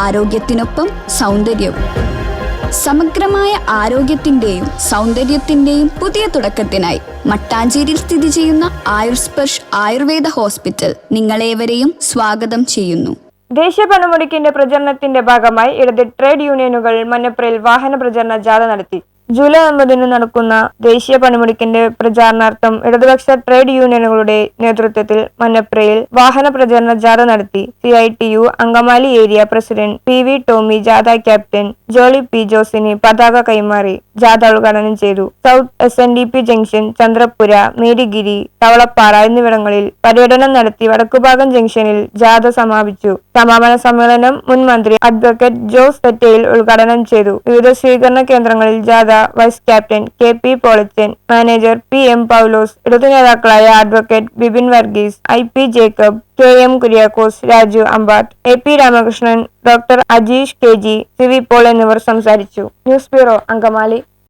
ആരോഗ്യത്തിനൊപ്പം സൗന്ദര്യവും. സമഗ്രമായ ആരോഗ്യത്തിന്റെയും സൗന്ദര്യത്തിന്റെയും പുതിയ തുടക്കത്തിനായി മട്ടാഞ്ചേരിയിൽ സ്ഥിതി ചെയ്യുന്ന ആയുർസ്പർശ് ആയുർവേദ ഹോസ്പിറ്റൽ നിങ്ങളേവരെയും സ്വാഗതം ചെയ്യുന്നു. ദേശീയ പണമുടക്കിന്റെ പ്രചരണത്തിന്റെ ഭാഗമായി ഇടത് ട്രേഡ് യൂണിയനുകൾ മഞ്ഞപ്രയിൽ വാഹന പ്രചരണ ജാഥ നടത്തി. ജൂലൈ 9 നടക്കുന്ന ദേശീയ പണിമുടക്കിന്റെ പ്രചാരണാർത്ഥം ഇടതുപക്ഷ ട്രേഡ് യൂണിയനുകളുടെ നേതൃത്വത്തിൽ മഞ്ഞപ്രയിൽ വാഹന പ്രചരണ ജാഥ നടത്തി. CITU Angamaly area president PV Tomy ജാഥ ക്യാപ്റ്റൻ ജോളി P ജോസിന് പതാക കൈമാറി ജാഥ ഉദ്ഘാടനം ചെയ്തു. South SNDP junction, Chandrapura, Marygiri, Thavalappara എന്നിവിടങ്ങളിൽ പര്യടനം നടത്തി വടക്കുഭാഗം ജംഗ്ഷനിൽ ജാഥ സമാപിച്ചു. സമാപന സമ്മേളനം മുൻ മന്ത്രി അഡ്വക്കേറ്റ് ജോസ് തെറ്റയിൽ ഉദ്ഘാടനം ചെയ്തു. വിവിധ സ്വീകരണ കേന്ദ്രങ്ങളിൽ ജാഥ vice captain KP Polachan, manager PM Paulose, ഇടതു നേതാക്കളായ advocate Bibin Varghese, IP Jacob, KM Kuriakose, Raju Ambatt, AP Ramakrishnan, doctor Ajeesh KG, CV Paul എന്നിവർ സംസാരിച്ചു. News bureau, Angamaly.